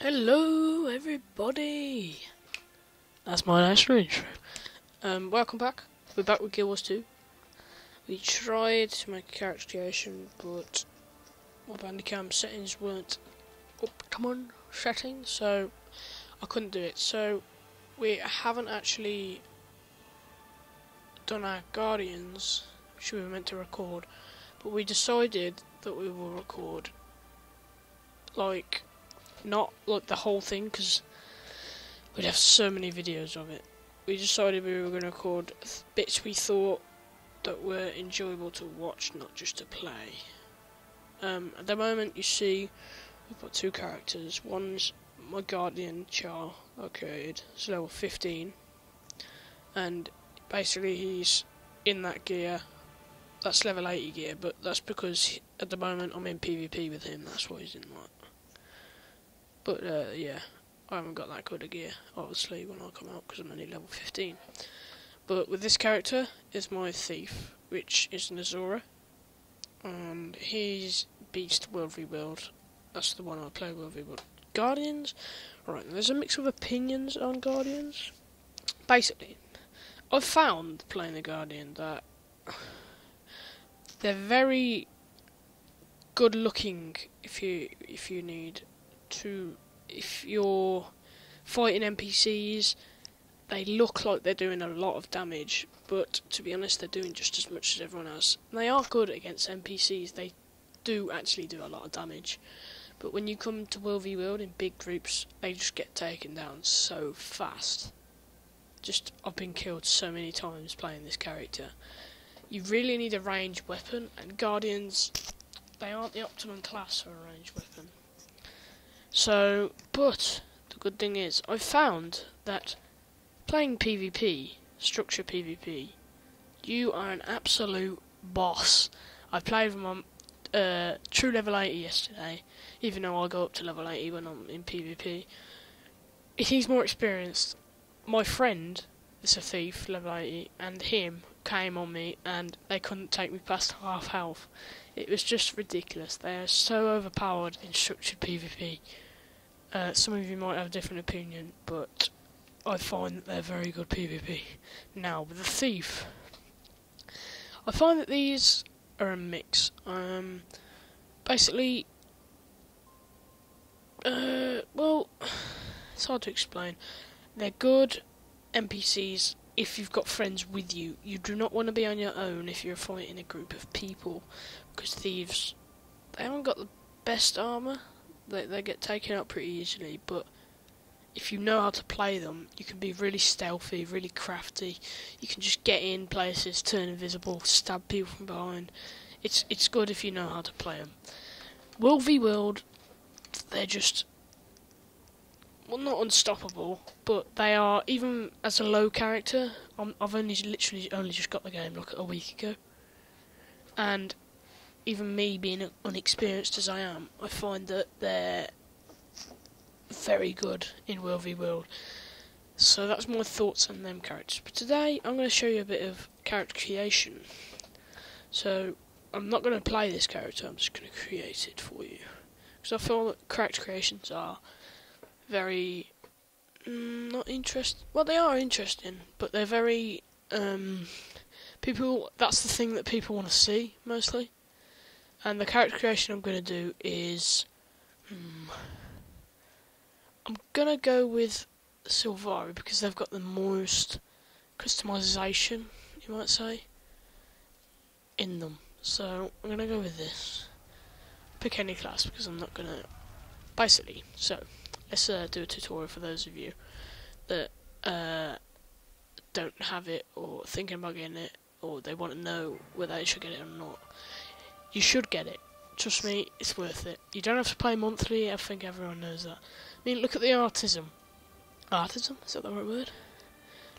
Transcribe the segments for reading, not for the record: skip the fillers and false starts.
Hello, everybody. That's my nice intro. Welcome back. We're back with Guild Wars 2. We tried to make a character creation, but my Bandicam settings weren't optimum settings, so I couldn't do it. So we haven't actually done our Guardians, which we were meant to record, but we decided that we will record not like the whole thing, because we'd have so many videos of it. We decided we were going to record bits we thought that were enjoyable to watch, not just to play. At the moment, you see, we've got two characters. One's my Guardian Char I created. It's level 15, and basically he's in that gear. That's level 80 gear, but that's because at the moment I'm in PvP with him. That's why he's in that. But yeah, I haven't got that good a gear, obviously, when I come out, because I'm only level 15. But with this character is my thief, which is Nazora, and he's Beast World v World. That's the one I play World v World. Guardians, right? There's a mix of opinions on Guardians. Basically, I've found playing the Guardian that they're very good looking if you're fighting NPCs. They look like they're doing a lot of damage, but to be honest, they're doing just as much as everyone else. And they are good against NPCs. They do actually do a lot of damage, but when you come to World v World in big groups, they just get taken down so fast. I've been killed so many times playing this character. You really need a ranged weapon, and Guardians, they aren't the optimum class for a ranged weapon. So, but the good thing is, I've found that playing PvP, structure PvP, you are an absolute boss. I played with my true level 80 yesterday, even though I go up to level 80 when I'm in PvP. He's more experienced. My friend is a thief, level 80, and him came on me, and they couldn't take me past half health. It was just ridiculous. They are so overpowered in structured PvP. Some of you might have a different opinion, but I find that they're very good PvP. Now, with the thief, I find that these are a mix. Basically, well, it's hard to explain. They're good NPCs if you've got friends with you. You do not want to be on your own if you're fighting a group of people, because thieves, they haven't got the best armour. They get taken out pretty easily, but if you know how to play them, you can be really stealthy, really crafty. You can just get in places, turn invisible, stab people from behind. It's good if you know how to play them. World v World, they're just, well, not unstoppable, but they are, even as a low character, I've literally only just got the game like a week ago, and even me being unexperienced as I am, I find that they're very good in World v World. So that's my thoughts on them characters. But today I'm going to show you a bit of character creation. So I'm not going to play this character, I'm just going to create it for you. Because I feel that character creations are very not interesting. Well, they are interesting, but they're very that's the thing that people want to see mostly. And the character creation I'm going to do is I'm going to go with Sylvari, because they've got the most customization, you might say, in them. So I'm going to go with this. Pick any class, because I'm not going to... Basically, so let's do a tutorial for those of you that don't have it, or thinking about getting it, or they want to know whether they should get it or not. You should get it. Trust me, it's worth it. You don't have to play monthly, I think everyone knows that. I mean, look at the artism. Artism? Is that the right word?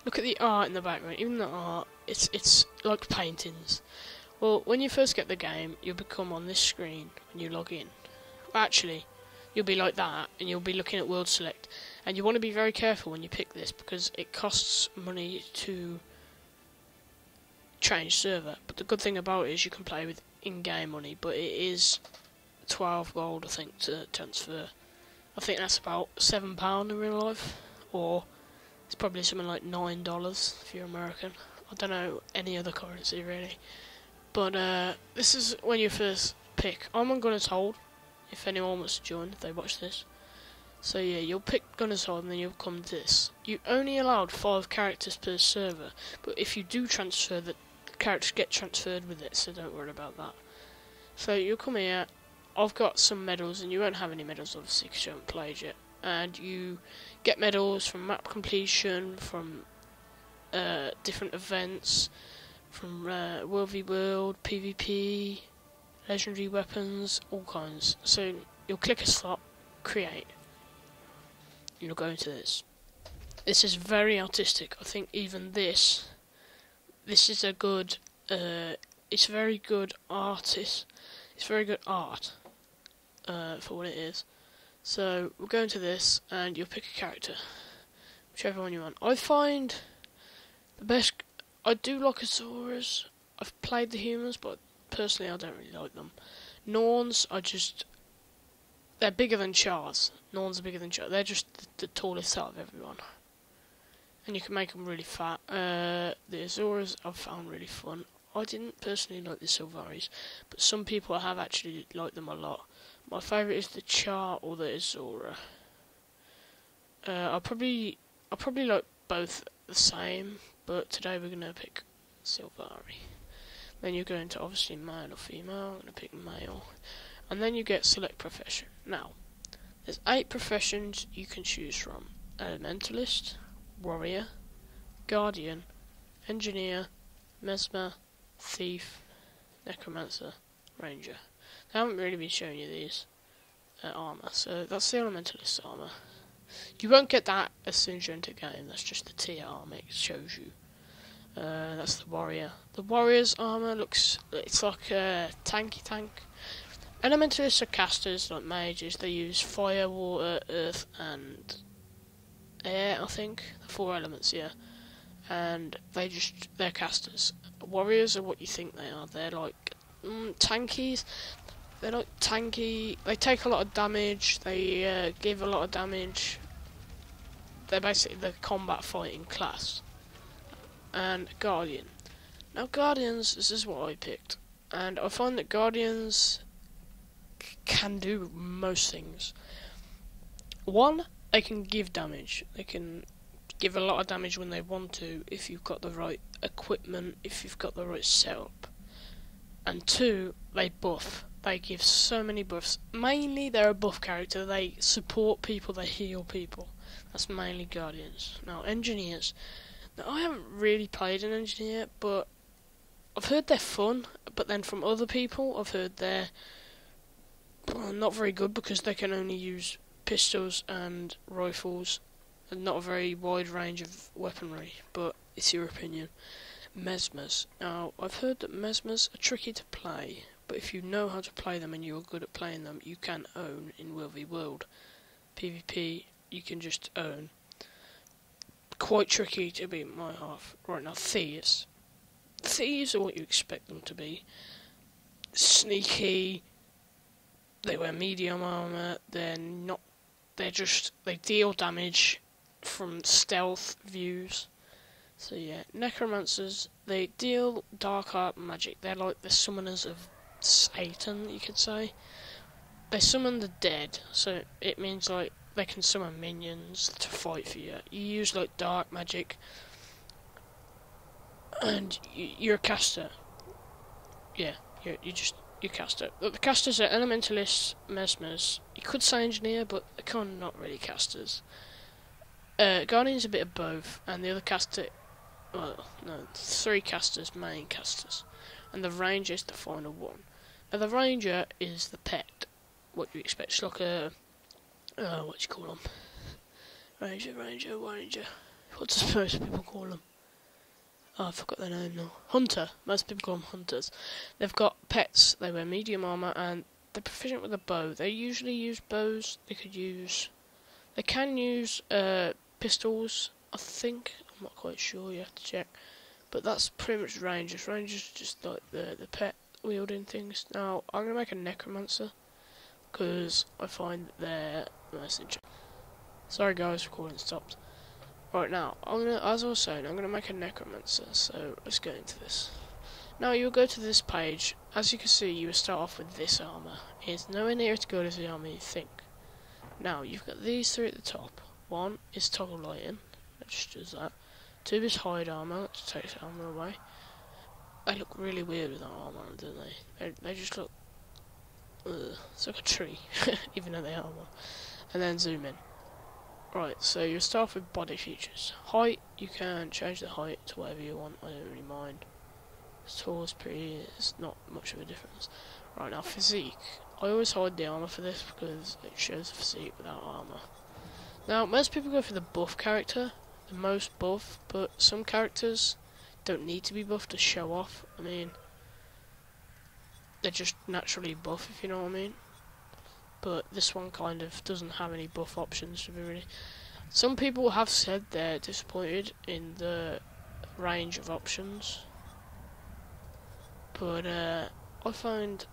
Look at the art in the background. Even the art, it's like paintings. Well, when you first get the game, you'll become on this screen when you log in. Actually, you'll be like that, and you'll be looking at World Select. And you want to be very careful when you pick this, because it costs money to change server. But the good thing about it is you can play with in-game money, but it is 12 gold, I think, to transfer. I think that's about £7 in real life, or it's probably something like $9 if you're American. I don't know any other currency really. But this is when you first pick. I'm on Gunner's Hold, if anyone wants to join, if they watch this. So yeah, you'll pick Gunner's Hold and then you'll come to this. You only allowed 5 characters per server, but if you do transfer, the characters get transferred with it, so don't worry about that. So you'll come here. I've got some medals, and you won't have any medals obviously because you haven't played yet. And you get medals from map completion, from different events, from World v World, PvP, legendary weapons, all kinds. So you'll click a slot, create. You'll go into this. This is very artistic. I think even this is a good. It's very good artist. It's very good art for what it is. So we'll go into this, and you'll pick a character, whichever one you want. I find the best. I do like Azuras. I've played the humans, but personally I don't really like them. Norns are just. They're bigger than Chars. Norns are bigger than Chars. They're just the tallest out of everyone. And you can make them really fat. The Azuras I've found really fun. I didn't personally like the Sylvaris, but some people have actually liked them a lot. My favourite is the Char or the Azura. I'll probably like both the same, but today we're going to pick Sylvari. Then you go into obviously male or female. I'm going to pick male. And then you get select profession. Now, there's 8 professions you can choose from. Elementalist, Warrior, Guardian, Engineer, Mesmer, Thief, Necromancer, Ranger. I haven't really been showing you these armour, so that's the Elementalist armour. You won't get that as soon as you're into the game, that's just the tier armour it shows you. That's the Warrior. The Warrior's armour it's like a tanky tank. Elementalists are casters, like mages. They use fire, water, earth, and air, I think. The 4 elements, yeah. And they're casters. Warriors are what you think they are. They're like tankies. They're like tanky. They take a lot of damage. They give a lot of damage. They're basically the combat fighting class. And Guardian. Now Guardians, this is what I picked. And I find that Guardians can do most things. One, they can give damage. They can give a lot of damage when they want to, if you've got the right equipment, if you've got the right setup. And 2, they buff. They give so many buffs. Mainly they're a buff character. They support people, they heal people. That's mainly Guardians. Now Engineers. Now I haven't really played an Engineer, but I've heard they're fun. But then from other people I've heard they're not very good because they can only use pistols and rifles and not a very wide range of weaponry, but it's your opinion. Mesmers. Now, I've heard that Mesmers are tricky to play, but if you know how to play them and you're good at playing them, you can own in World v World. PvP, you can just own. Quite tricky to beat my half. Right now, Thieves. Thieves are what you expect them to be. Sneaky. They wear medium armour. They deal damage from stealth views. So yeah, Necromancers, they deal dark art magic. They're like the summoners of Satan, you could say. They summon the dead, so it means like they can summon minions to fight for you. You use like dark magic, and you're a caster. Yeah, you caster. The casters are Elementalists, Mesmers. You could say Engineer, but they're kind of not really casters. Guardian's a bit of both, and the other caster, well, no, 3 casters, main casters, and the Ranger is the final one. Now the Ranger is the pet, what you expect. It's like a, what do you call them? Ranger. What do most people call them? Oh, I forgot their name now. Hunter. Most people call them hunters. They've got pets. They wear medium armour and they're proficient with a bow. They usually use bows. They can use pistols, I think. I'm not quite sure. You have to check. But that's pretty much Rangers. Rangers are just like the pet wielding things. Now I'm gonna make a Necromancer because I find that message. Sorry guys, recording stopped. Right now, as I was saying, I'm gonna make a Necromancer, so let's get into this. Now you'll go to this page. As you can see, you will start off with this armour. It's nowhere near as good as the armour you think. Now, you've got these three at the top. One is toggle lighting, that just does that. Two is hide armour, that just takes armour away. They look really weird with that armour on, don't they? They just look... ugh, it's like a tree, even though they are armour. And then zoom in. Right, so you start off with body features. Height, you can change the height to whatever you want, I don't really mind. Tall is pretty, it's not much of a difference. Right, now physique. I always hide the armour for this because it shows the physique without armour. Now, most people go for the buff character, the most buff, but some characters don't need to be buffed to show off. I mean, they're just naturally buff, if you know what I mean. But this one kind of doesn't have any buff options to be really. Some people have said they're disappointed in the range of options, but I find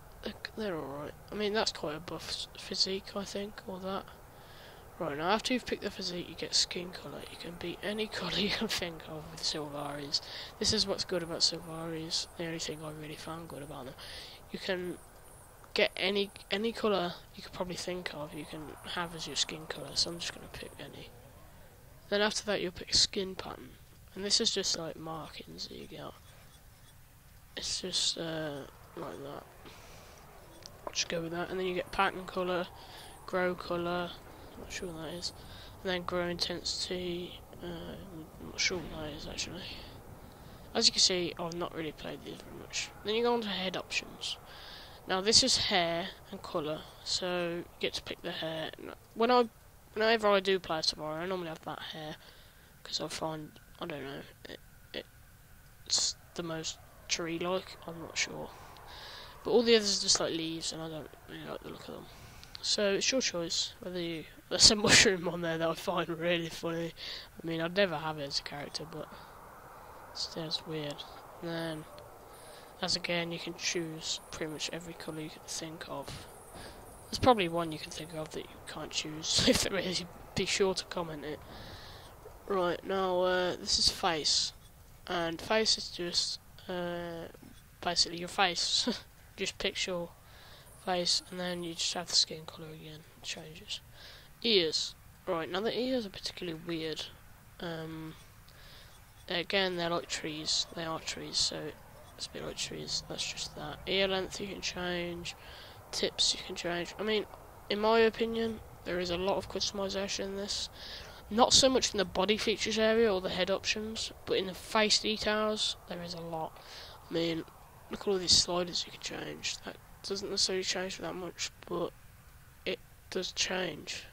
they're alright. I mean, that's quite a buff physique, I think, or that. Right, now after you've picked the physique, you get skin colour. You can be any colour you can think of with Sylvaris. This is what's good about Sylvaris, the only thing I really found good about them. You can get any colour you could probably think of, you can have as your skin colour, so I'm just going to pick any. Then after that you'll pick skin pattern, and this is just like markings that you get. It's just like that. I'll just go with that, and then you get pattern colour, grow colour, I'm not sure what that is, and then grow intensity, I'm not sure what that is actually. As you can see, I've not really played these very much. Then you go on to head options. Now this is hair and colour, so you get to pick the hair. Whenever I do play Sylvari, I normally have that hair, because I find, I don't know, it's the most tree-like, I'm not sure. But all the others are just like leaves, and I don't really like the look of them. So it's your choice, whether you... There's a mushroom on there that I find really funny. I mean, I'd never have it as a character, but it's weird. And then, as again, you can choose pretty much every colour you can think of. There's probably one you can think of that you can't choose. If there is, be sure to comment it. Right, now this is face. And face is just basically your face. Just picture your face, and then you just have the skin colour again. It changes. Ears. Right, now the ears are particularly weird. Again, they're like trees. They are trees, so it's a bit like trees. That's just that. Ear length you can change. Tips you can change. I mean, in my opinion, there is a lot of customization in this. Not so much in the body features area or the head options, but in the face details, there is a lot. I mean, look at all these sliders you can change. That doesn't necessarily change that much, but it does change.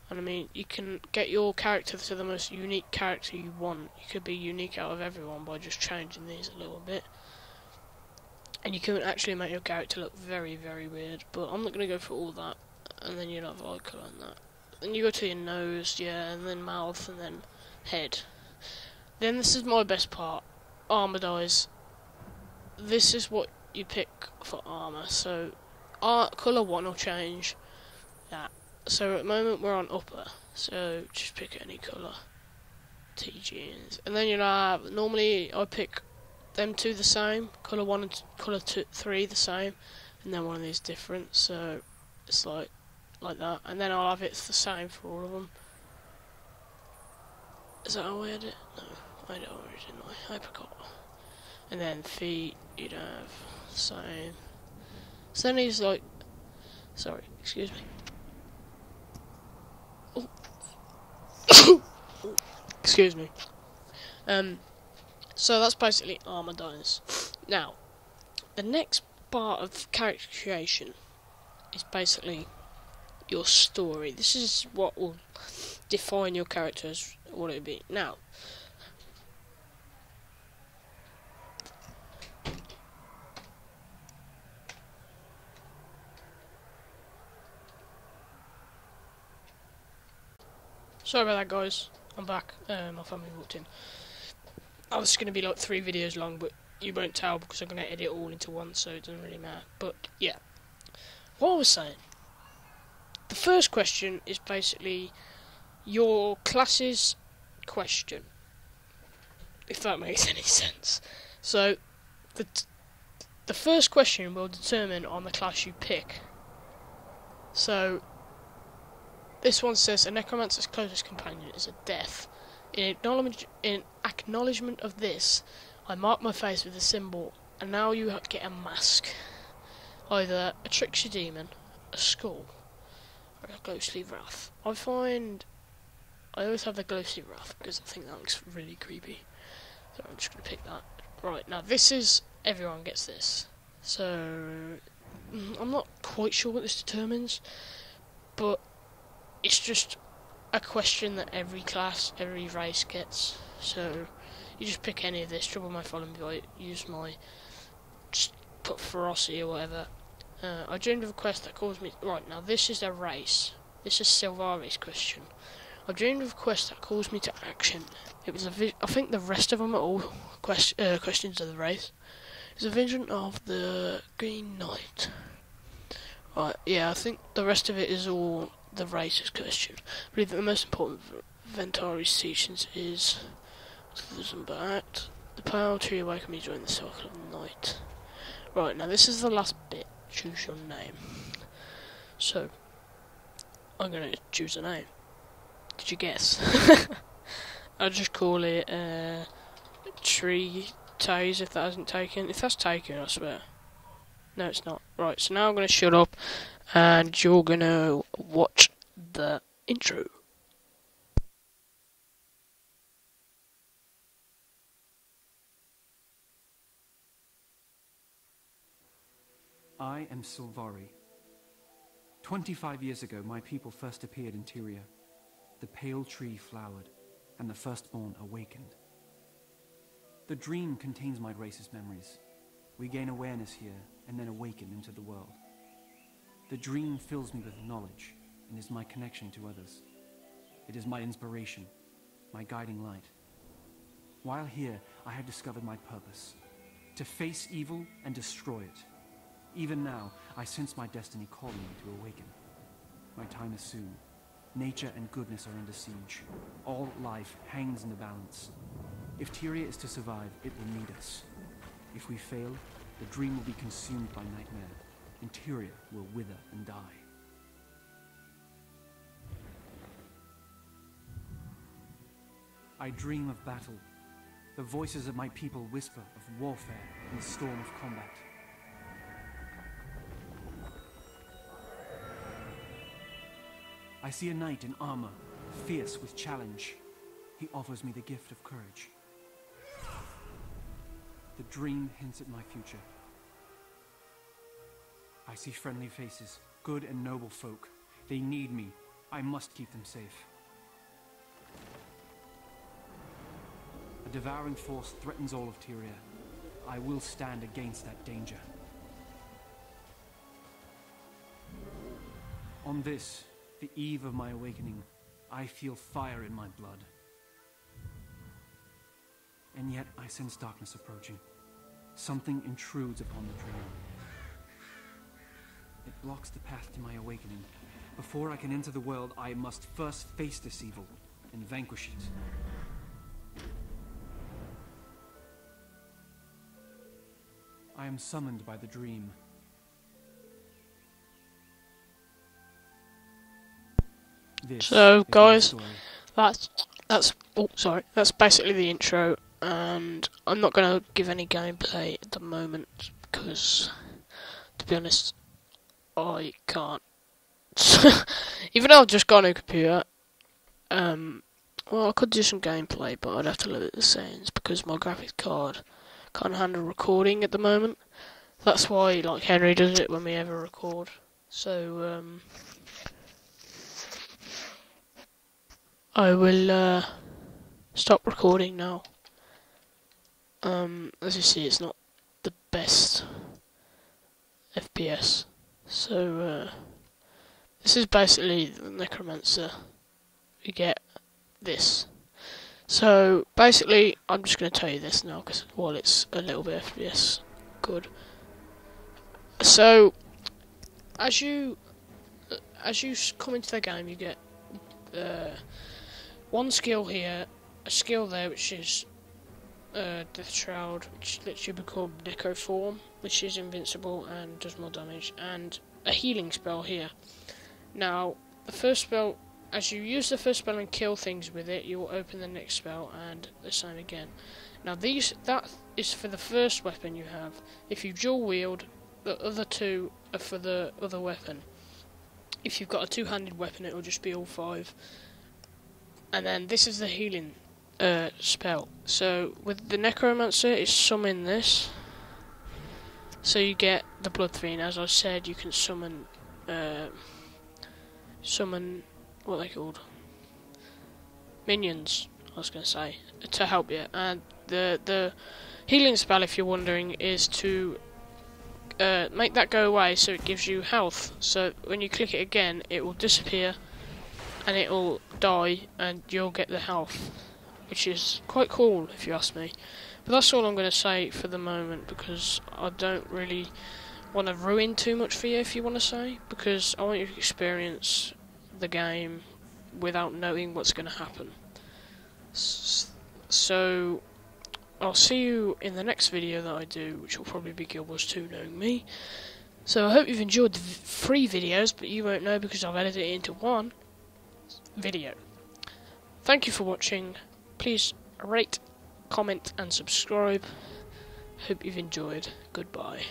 And I mean, you can get your character to the most unique character you want. You could be unique out of everyone by just changing these a little bit. And you can actually make your character look very, very weird. But I'm not going to go for all that. And then you'll have eye colour and that. Then you go to your nose, yeah, and then mouth, and then head. Then this is my best part. Armour dies. This is what you pick for armour. So, colour 1 will change. Yeah. So at the moment we're on upper. So just pick any colour. TGs. And then you'll have, normally I pick them two the same. Colour 1 and colour 3 the same. And then one of these different. So it's like that. And then I'll have it the same for all of them. Is that how I had it? No, I don't already, didn't I? I forgot. And then feet, you'd have the same. So then he's like, sorry, excuse me. Oh. Excuse me. So that's basically armor dies. Now, the next part of character creation is basically your story. This is what will define your character as what it would be. Now, sorry about that, guys. I'm back. My family walked in. I was going to be like 3 videos long, but you won't tell because I'm going to edit it all into one, so it doesn't really matter. But yeah, what I was saying, the first question is basically your class's question, if that makes any sense. So the first question will determine on the class you pick. So this one says a necromancer's closest companion is a death. In acknowledgement of this, I mark my face with a symbol, and now you get a mask. Either a trickster demon, a skull, or a ghostly wrath. I always have the ghostly wrath because I think that looks really creepy. So I'm just going to pick that. Right, now this is, everyone gets this. So, I'm not quite sure what this determines, but it's just a question that every class, every race gets. So, you just pick any of this, trouble my fallen boy, use my, just put ferocity or whatever. I dreamed of a quest that calls me, right, now this is a race. This is Sylvari's question. I dreamed of a quest that calls me to action. It was I think the rest of them are all questions of the race. It's a vision of the Green Knight. Right, yeah, I think the rest of it is all the race's question. I believe that the most important of Ventari's teachings is back. The power to awaken me during the cycle of the night. Right, now this is the last bit. Choose your name. So, I'm going to choose a name. Did you guess? I'll just call it Tree Taze if that hasn't taken. If that's taken, I swear. No, it's not. Right, so now I'm going to shut up and you're going to watch the intro. I am Sylvari. 25 years ago, my people first appeared in Tyria. The pale tree flowered, and the firstborn awakened. The dream contains my race's memories. We gain awareness here, and then awaken into the world. The dream fills me with knowledge, and is my connection to others. It is my inspiration, my guiding light. While here, I have discovered my purpose, to face evil and destroy it. Even now, I sense my destiny calling me to awaken. My time is soon. Nature and goodness are under siege. All life hangs in the balance. If Tyria is to survive, it will need us. If we fail, the dream will be consumed by nightmare, and Tyria will wither and die. I dream of battle. The voices of my people whisper of warfare in the storm of combat. I see a knight in armor, fierce with challenge. He offers me the gift of courage. The dream hints at my future. I see friendly faces, good and noble folk. They need me. I must keep them safe. A devouring force threatens all of Tyria. I will stand against that danger. On this, the eve of my awakening, I feel fire in my blood. And yet I sense darkness approaching. Something intrudes upon the dream. It blocks the path to my awakening. Before I can enter the world, I must first face this evil and vanquish it. I am summoned by the dream. So guys, that's basically the intro, and I'm not going to give any gameplay at the moment because, to be honest, I can't. Even though I've just got a new computer, well, I could do some gameplay, but I'd have to look at the settings because my graphics card can't handle recording at the moment. That's why, like, Henry does it when we ever record. So I will stop recording now. As you see, it's not the best FPS. So this is basically the Necromancer. You get this. So basically, I'm just going to tell you this now because while it's a little bit FPS good. So as you as you come into the game, you get one skill here, a skill there, which is Death Shroud, which lets you become Necro form, which is invincible and does more damage, and a healing spell here. Now, the first spell, as you use the first spell and kill things with it, you will open the next spell, and the same again. Now, that is for the first weapon you have. If you dual wield, the other two are for the other weapon. If you've got a two-handed weapon, it will just be all 5. And then this is the healing spell. So with the Necromancer, it's summon this. So you get the Blood Fiend. As I said, you can summon what are they called? Minions, I was going to say, to help you. And the healing spell, if you're wondering, is to make that go away, so it gives you health. So when you click it again, it will disappear and it will die, and you'll get the health, which is quite cool if you ask me. But that's all I'm going to say for the moment, because I don't really want to ruin too much for you, if you want to say, because I want you to experience the game without knowing what's going to happen. So I'll see you in the next video that I do, which will probably be Guild Wars 2, knowing me. So I hope you've enjoyed the 3 videos, but you won't know because I've edited it into 1 video. Thank you for watching. Please rate, comment and subscribe. Hope you've enjoyed. Goodbye.